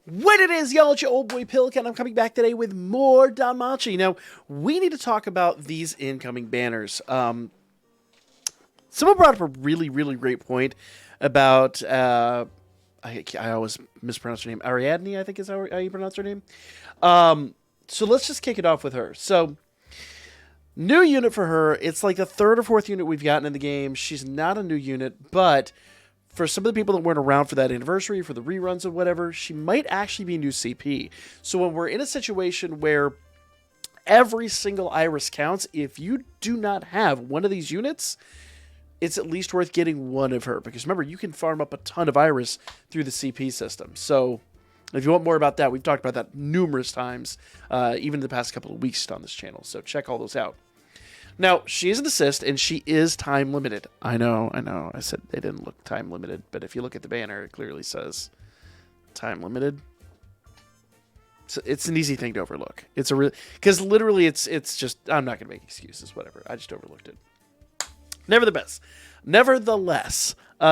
What it is, y'all, it's your old boy Pilk, I'm coming back today with more Danmachi. Now, we need to talk about these incoming banners. Someone brought up a really great point about, I always mispronounce her name, Ariadne, I think is how you pronounce her name. So let's just kick it off with her. So, new unit for her. It's like the third or fourth unit we've gotten in the game. She's not a new unit, but for some of the people that weren't around for that anniversary, for the reruns or whatever, she might actually be new CP. So when we're in a situation where every single iris counts, if you do not have one of these units, it's at least worth getting one of her. Because remember, you can farm up a ton of iris through the CP system. So if you want more about that, we've talked about that numerous times, even in the past couple of weeks on this channel. So check all those out. Now, she is an assist, and she is time limited. I know. I said they didn't look time limited, but if you look at the banner, it clearly says time limited. So it's an easy thing to overlook. It's a real because literally it's just I'm not gonna make excuses. Whatever. I just overlooked it. Nevertheless,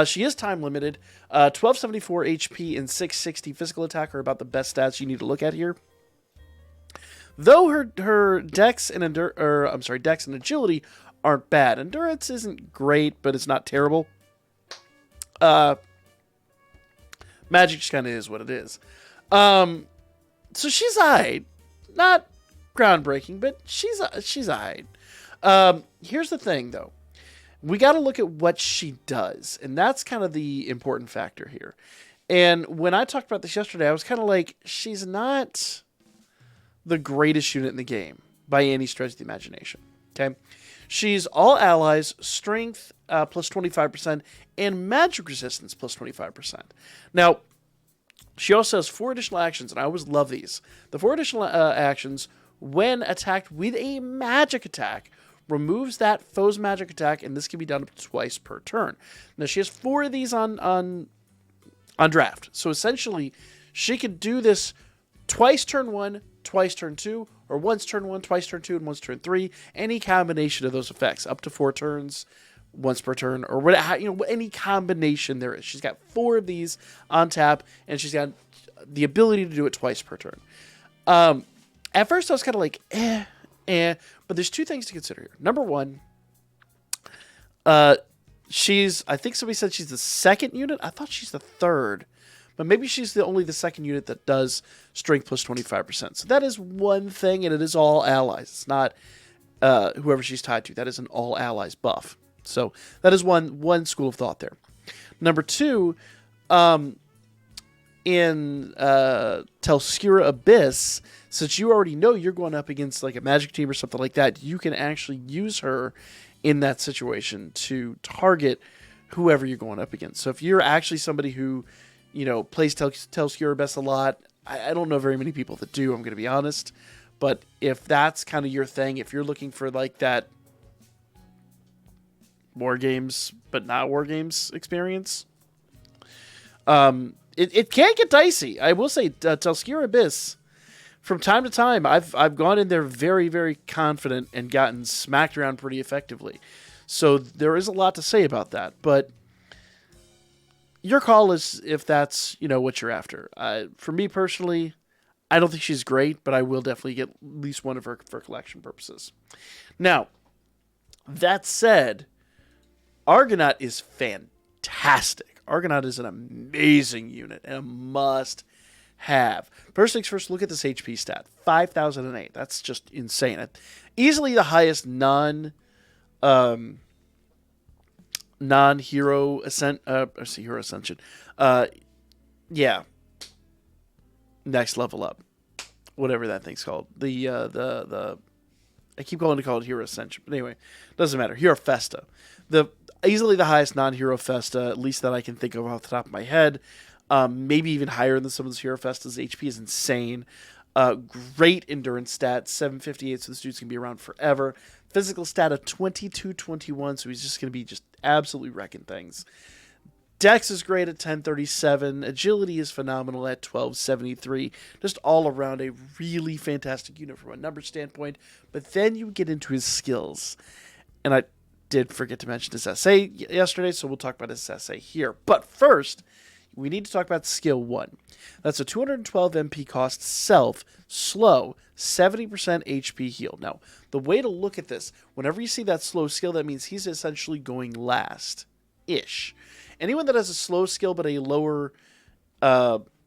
she is time limited. 1274 HP and 660 physical attack are about the best stats you need to look at here. Though her dex and dex and agility aren't bad. Endurance isn't great, but it's not terrible. Magic just kind of is what it is. So she's alright. Not groundbreaking, but she's alright. Here's the thing, though. We got to look at what she does, and that's kind of the important factor here. And when I talked about this yesterday, I was kind of like, she's not the greatest unit in the game by any stretch of the imagination. Okay, she's all allies, strength plus 25%, and magic resistance plus 25%. Now, she also has 4 additional actions, and I always love these. The 4 additional actions, when attacked with a magic attack, removes that foe's magic attack, and this can be done up to twice per turn. Now, she has 4 of these on draft, so essentially, she could do this twice turn 1, twice turn 2, or once turn 1, twice turn 2, and once turn 3. Any combination of those effects, up to 4 turns, once per turn, or whatever, any combination there is. She's got 4 of these on tap, and she's got the ability to do it twice per turn. At first, I was kind of like, but there's 2 things to consider here. Number 1, I think somebody said she's the second unit. I thought she's the third. But maybe she's only the second unit that does strength plus 25%. So that is one thing, and it is all allies. It's not whoever she's tied to. That is an all allies buff. So that is one school of thought there. Number 2, in Telskura Abyss, since you already know you're going up against like a magic team or something like that, you can actually use her in that situation to target whoever you're going up against. So if you're actually somebody who plays Telskura Abyss a lot. I don't know very many people that do, I'm going to be honest. But if that's kind of your thing, if you're looking for like that war games, but not war games experience, it can get dicey. I will say Telskura Abyss, from time to time, I've gone in there very confident and gotten smacked around pretty effectively. So there is a lot to say about that, but your call is if that's, what you're after. For me personally, I don't think she's great, but I will definitely get at least one of her for collection purposes. Now, that said, Argonaut is fantastic. Argonaut is an amazing unit and a must-have. First things first, look at this HP stat. 5,008. That's just insane. Easily the highest non-hero hero ascension. Yeah. Next level up. Whatever that thing's called. I keep going to call it hero ascension, but anyway, doesn't matter. Hero Festa. Easily the highest non-hero Festa, at least that I can think of off the top of my head. Maybe even higher than some of those hero Festas. HP is insane. Great endurance stat, 758, so this dude's going to be around forever. Physical stat of 2221, so he's just going to be just absolutely wrecking things. Dex is great at 1037. Agility is phenomenal at 1273. Just all around a really fantastic unit from a number standpoint. But then you get into his skills. And I did forget to mention his essay yesterday, so we'll talk about his essay here. But first, we need to talk about skill 1. That's a 212 MP cost self, slow, 70% HP heal. Now, the way to look at this, whenever you see that slow skill, that means he's essentially going last-ish. Anyone that has a slow skill but a lower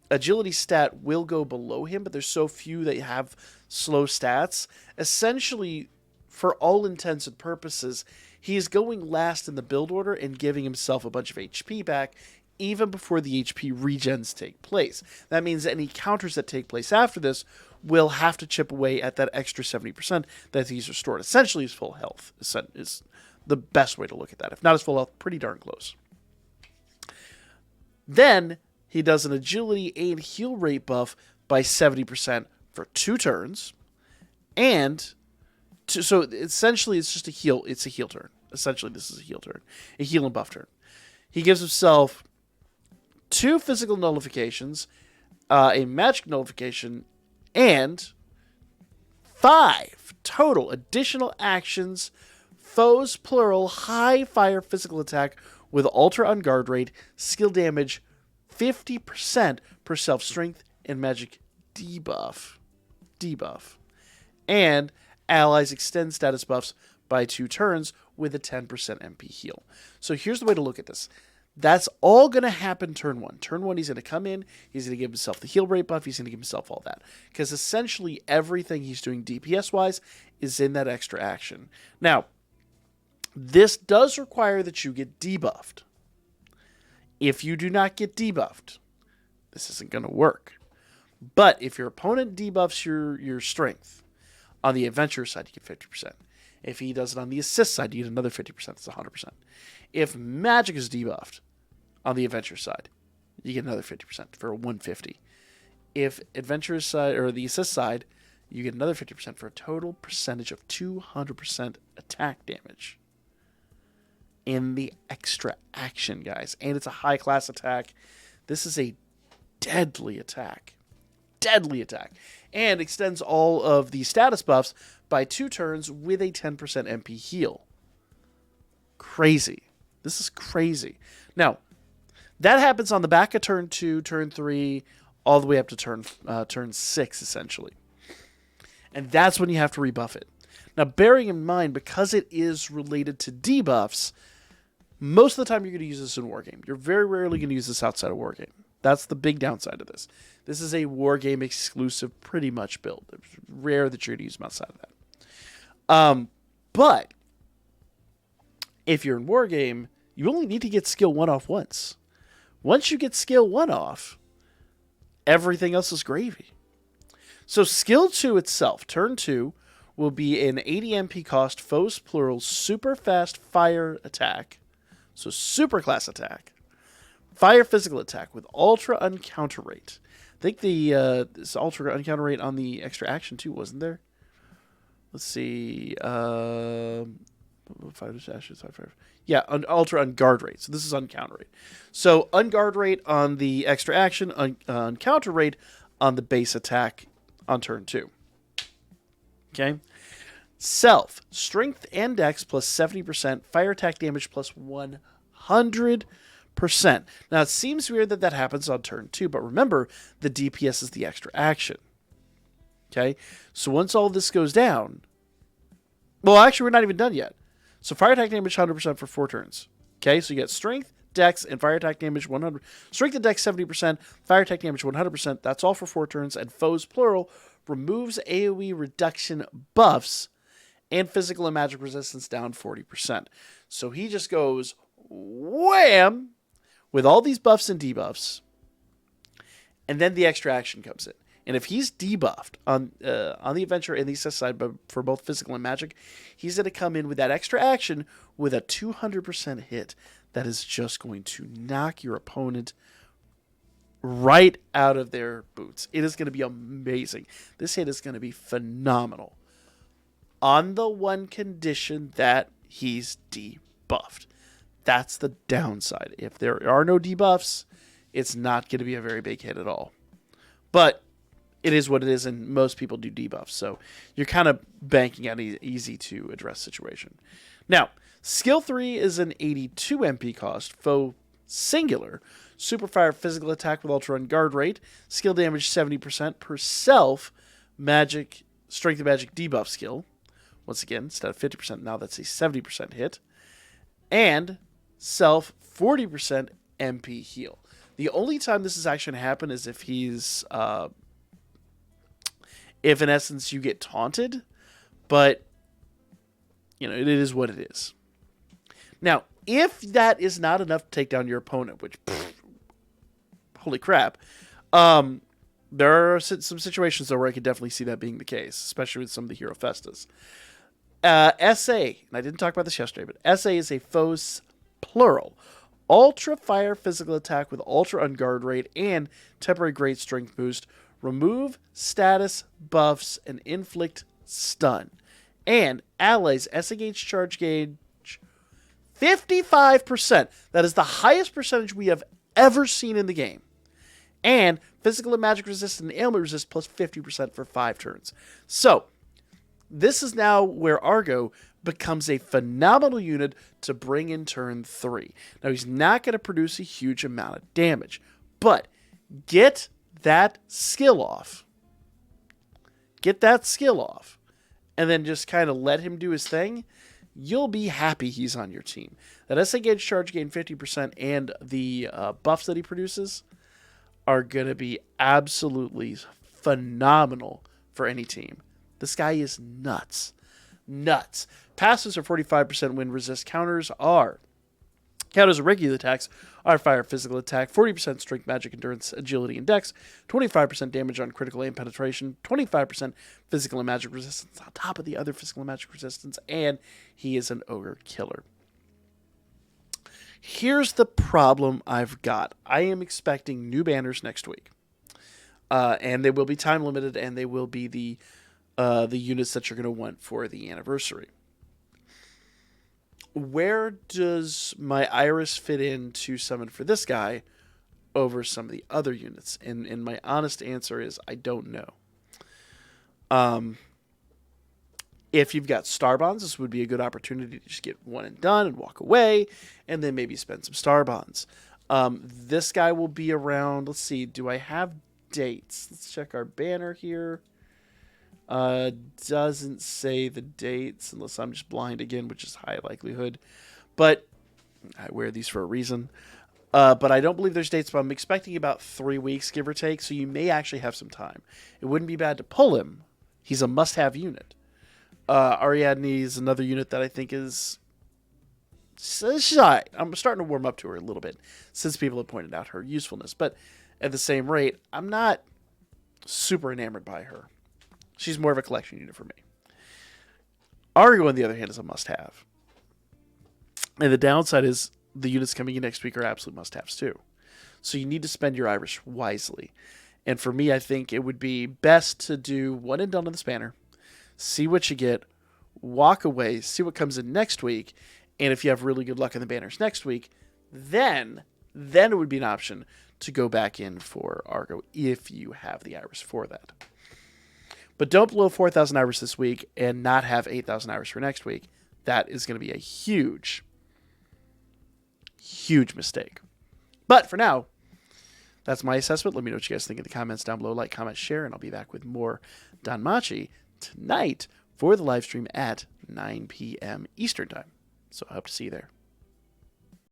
agility stat will go below him, but there's so few that have slow stats. Essentially, for all intents and purposes, he is going last in the build order and giving himself a bunch of HP back even before the HP regens take place. That means any counters that take place after this will have to chip away at that extra 70% that he's restored. Essentially, his full health is the best way to look at that. If not his full health, pretty darn close. Then he does an agility and heal rate buff by 70% for 2 turns. And so essentially it's just a heal. It's a heal turn. Essentially, this is a heal turn. A heal and buff turn. He gives himself 2 physical nullifications, a magic nullification, and 5 total additional actions, foes, plural, high fire physical attack with ultra on guard rate, skill damage 50% per self-strength, and magic debuff. And allies extend status buffs by 2 turns with a 10% MP heal. So here's the way to look at this. That's all going to happen turn 1. Turn 1, he's going to come in, he's going to give himself the heal rate buff, he's going to give himself all that. Because essentially everything he's doing DPS-wise is in that extra action. Now, this does require that you get debuffed. If you do not get debuffed, this isn't going to work. But if your opponent debuffs your strength, on the adventure side, you get 50%. If he does it on the assist side, you get another 50%. That's 100%. If magic is debuffed on the adventure side, you get another 50% for a 150. If adventure side or the assist side, you get another 50% for a total percentage of 200% attack damage in the extra action, guys. And it's a high class attack. This is a deadly attack. And extends all of the status buffs by 2 turns with a 10% MP heal. Crazy. This is crazy. Now, that happens on the back of turn 2, turn 3, all the way up to turn 6, essentially. And that's when you have to rebuff it. Now, bearing in mind, because it is related to debuffs, most of the time you're going to use this in Wargame. You're very rarely going to use this outside of Wargame. That's the big downside of this. This is a Wargame exclusive pretty much build. It's rare that you're going to use them outside of that. But if you're in Wargame, you only need to get skill 1 off once. Once you get skill 1 off, everything else is gravy. So skill 2 itself, turn 2, will be an 80 MP cost, foes plural, super fast fire attack. So super class attack. Fire physical attack with ultra uncounter rate. I think this ultra uncounter rate on the extra action too, wasn't there? Let's see. 5 dashes, 5. Yeah, ultra unguard rate. So this is uncounter rate. So unguard rate on the extra action, uncounter rate on the base attack on turn 2. Okay. Self, strength and dex plus 70%, fire attack damage plus 100%. Now, it seems weird that happens on turn 2, but remember, the DPS is the extra action. Okay? So once all this goes down... Well, actually, we're not even done yet. So fire attack damage 100% for 4 turns. Okay? So you get strength, dex, and fire attack damage 100. Strength and dex 70%, fire attack damage 100%. That's all for 4 turns. And foes, plural, removes AoE reduction buffs and physical and magic resistance down 40%. So he just goes wham with all these buffs and debuffs, and then the extra action comes in. And if he's debuffed on the adventure and the assist side for both physical and magic, he's going to come in with that extra action with a 200% hit that is just going to knock your opponent right out of their boots. It is going to be amazing. This hit is going to be phenomenal. On the one condition that he's debuffed. That's the downside. If there are no debuffs, it's not going to be a very big hit at all. But it is what it is, and most people do debuffs. So you're kind of banking on an easy to address situation. Now, skill 3 is an 82 MP cost, foe singular. Super Fire physical attack with Ultra Run guard rate. Skill damage 70% per self. Magic, Strength of Magic debuff skill. Once again, instead of 50%, now that's a 70% hit. And self 40% MP heal. The only time this is actually going to happen is if he's, if in essence you get taunted. But, you know, it is what it is. Now, if that is not enough to take down your opponent, which, holy crap, there are some situations, though, where I could definitely see that being the case, especially with some of the Hero Festas. SA, and I didn't talk about this yesterday, but SA is a foes plural. Ultra Fire physical attack with Ultra Unguard rate and temporary great strength boost. Remove status buffs and inflict stun. And allies SA gauge charge gauge 55%. That is the highest percentage we have ever seen in the game. And physical and magic resist and ailment resist plus 50% for 5 turns. So, this is now where Argo becomes a phenomenal unit to bring in turn 3. Now, he's not going to produce a huge amount of damage. But, get that skill off. Get that skill off. And then just kind of let him do his thing. You'll be happy he's on your team. That SA gauge charge gain 50% and the buffs that he produces are going to be absolutely phenomenal for any team. This guy is nuts. Nuts. Passives are 45% when resist counters are. Counters of regular attacks are fire physical attack, 40% strength, magic, endurance, agility, and dex, 25% damage on critical aim penetration, 25% physical and magic resistance on top of the other physical and magic resistance, and he is an ogre killer. Here's the problem I've got. I am expecting new banners next week. And they will be time limited, and they will be the units that you're going to want for the anniversary. Where does my Iris fit in to summon for this guy over some of the other units? And my honest answer is I don't know. If you've got star bonds, this would be a good opportunity to just get one and done and walk away, and then maybe spend some star bonds. This guy will be around. Let's see. Do I have dates? Let's check our banner here. Doesn't say the dates unless I'm just blind again, which is high likelihood. But I wear these for a reason. But I don't believe there's dates, but I'm expecting about 3 weeks, give or take. So you may actually have some time. It wouldn't be bad to pull him. He's a must-have unit. Ariadne is another unit that I think is... She's all right. I'm starting to warm up to her a little bit since people have pointed out her usefulness. But at the same rate, I'm not super enamored by her. She's more of a collection unit for me. Argo, on the other hand, is a must-have. And the downside is the units coming in next week are absolute must-haves too. So you need to spend your Irish wisely. And for me, I think it would be best to do one and done on this banner. See what you get. Walk away. See what comes in next week. And if you have really good luck in the banners next week, then it would be an option to go back in for Argo if you have the Iris for that. But don't blow 4,000 Iris this week and not have 8,000 Iris for next week. That is going to be a huge, huge mistake. But for now, that's my assessment. Let me know what you guys think in the comments down below. Like, comment, share, and I'll be back with more Danmachi tonight for the live stream at 9 p.m. Eastern Time. So I hope to see you there.